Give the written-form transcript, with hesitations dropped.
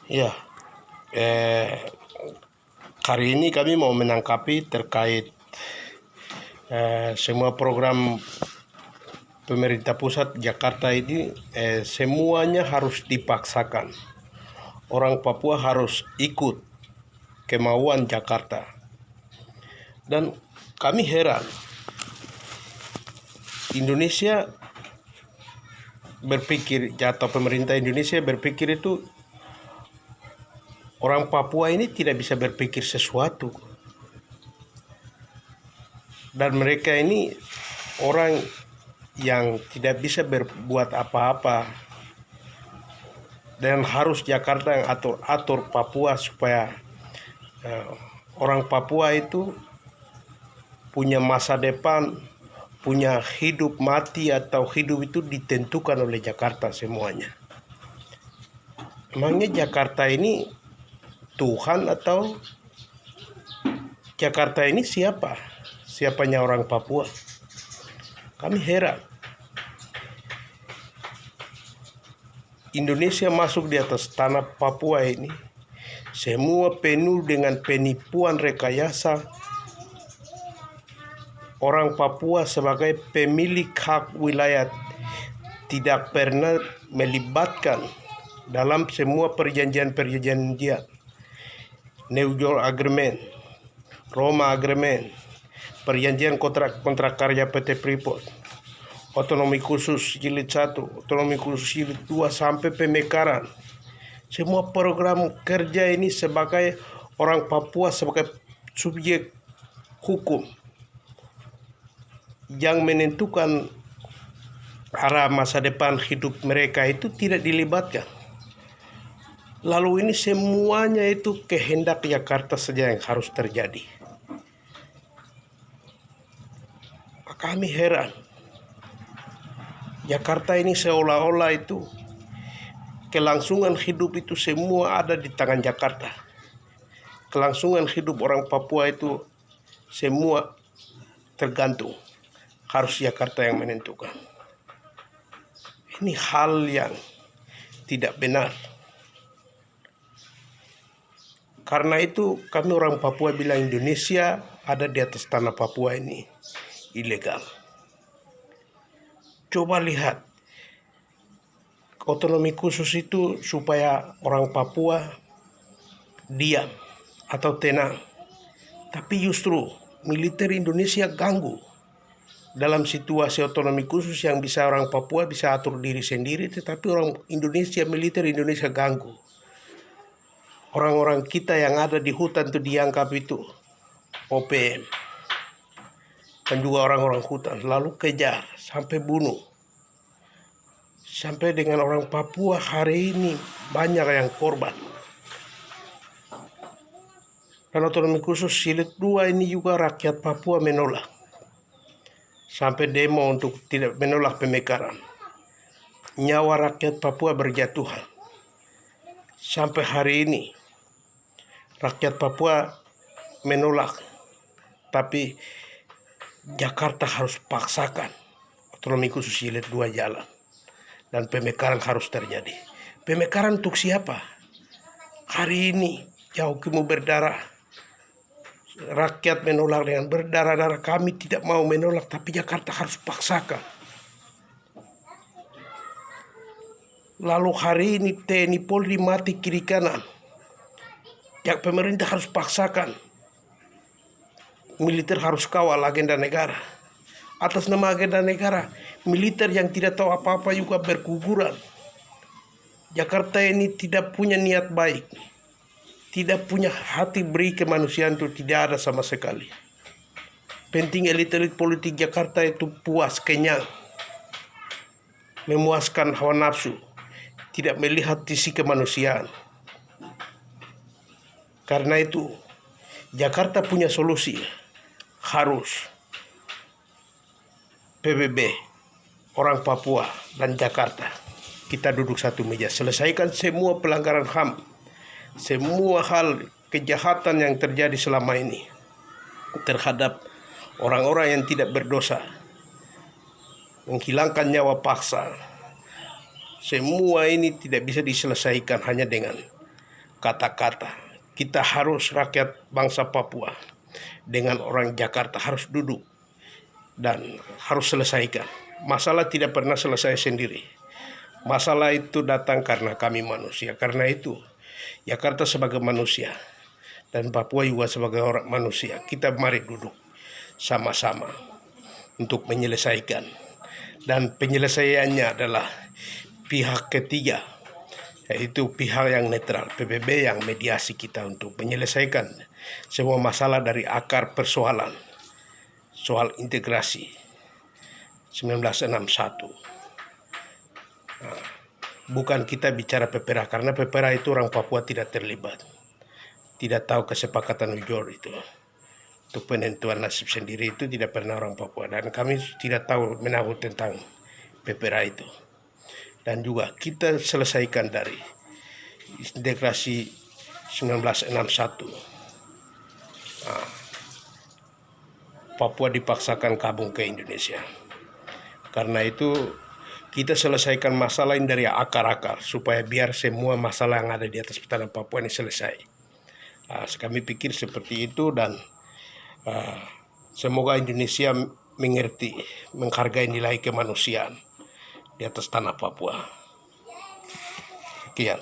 Ya, eh, hari ini kami mau menangkapi terkait semua program pemerintah pusat Jakarta ini, semuanya harus dipaksakan. Orang Papua harus ikut kemauan Jakarta. Dan kami heran, Indonesia berpikir, atau pemerintah Indonesia berpikir itu orang Papua ini tidak bisa berpikir sesuatu. Dan mereka ini orang yang tidak bisa berbuat apa-apa. Dan harus Jakarta yang atur Papua supaya orang Papua itu punya masa depan, punya hidup mati atau hidup itu ditentukan oleh Jakarta semuanya. Emangnya Jakarta ini Tuhan atau Jakarta ini siapa? Siapanya orang Papua? Kami heran. Indonesia masuk di atas tanah Papua ini, semua penuh dengan penipuan rekayasa. Orang Papua sebagai pemilik hak wilayah tidak pernah melibatkan dalam semua perjanjian-perjanjian. New York Agreement, Roma Agreement, perjanjian kontrak karya PT Freeport, otonomi khusus jilid 1, otonomi khusus jilid 2 sampai pemekaran. Semua program kerja ini sebagai orang Papua sebagai subjek hukum yang menentukan arah masa depan hidup mereka itu tidak dilibatkan. Lalu ini semuanya itu kehendak Jakarta saja yang harus terjadi. Kami heran. Jakarta ini seolah-olah itu kelangsungan hidup itu semua ada di tangan Jakarta. Kelangsungan hidup orang Papua itu semua tergantung. Harus Jakarta yang menentukan. Ini hal yang tidak benar. Karena itu kami orang Papua bilang Indonesia ada di atas tanah Papua ini ilegal. Coba lihat, otonomi khusus itu supaya orang Papua diam atau tenang. Tapi justru militer Indonesia ganggu. Dalam situasi otonomi khusus yang bisa orang Papua bisa atur diri sendiri, tetapi orang Indonesia, militer Indonesia ganggu. Orang-orang kita yang ada di hutan itu dianggap itu OPM. Dan juga orang-orang hutan lalu kejar sampai bunuh. Sampai dengan orang Papua hari ini banyak yang korban. Dan otonomi khusus jilid 2 ini juga rakyat Papua menolak. Sampai demo untuk tidak menolak pemekaran. Nyawa rakyat Papua berjatuhan. Sampai hari ini rakyat Papua menolak. Tapi Jakarta harus paksakan otonomi khusus jilid 2 jalan. Dan pemekaran harus terjadi. Pemekaran untuk siapa? Hari ini Yahukimu berdarah. Rakyat menolak dengan berdarah-darah. Kami tidak mau menolak, tapi Jakarta harus paksakan. Lalu hari ini TNI Polri mati kiri kanan. Ya, pemerintah harus paksakan. Militer harus kawal agenda negara. Atas nama agenda negara, militer yang tidak tahu apa-apa juga berguguran. Jakarta ini tidak punya niat baik. Tidak punya hati beri kemanusiaan itu tidak ada sama sekali. Penting elit-elit politik Jakarta itu puas, kenyang. Memuaskan hawa nafsu. Tidak melihat sisi kemanusiaan. Karena itu, Jakarta punya solusi. Harus PBB, orang Papua, dan Jakarta. Kita duduk satu meja. Selesaikan semua pelanggaran HAM. Semua hal kejahatan yang terjadi selama ini terhadap orang-orang yang tidak berdosa, menghilangkan nyawa paksa, semua ini tidak bisa diselesaikan hanya dengan kata-kata. Kita harus, rakyat bangsa Papua dengan orang Jakarta harus duduk dan harus selesaikan. Masalah tidak pernah selesai sendiri. Masalah itu datang karena kami manusia. Karena itu Jakarta sebagai manusia dan Papua juga sebagai orang manusia, kita mari duduk sama-sama untuk menyelesaikan. Dan penyelesaiannya adalah pihak ketiga, yaitu pihak yang netral, PBB yang mediasi kita untuk menyelesaikan semua masalah dari akar persoalan soal integrasi 1961. Bukan kita bicara PPRA, karena PPRA itu orang Papua tidak terlibat, tidak tahu kesepakatan Ujor itu. Untuk penentuan nasib sendiri itu tidak pernah orang Papua, dan kami tidak tahu menahu tentang PPRA itu. Dan juga kita selesaikan dari integrasi 1961. Papua dipaksakan gabung ke Indonesia. Karena itu kita selesaikan masalah ini dari akar-akar supaya biar semua masalah yang ada di atas tanah Papua ini selesai. Kami pikir seperti itu, dan semoga Indonesia mengerti, menghargai nilai kemanusiaan di atas tanah Papua. Sekian.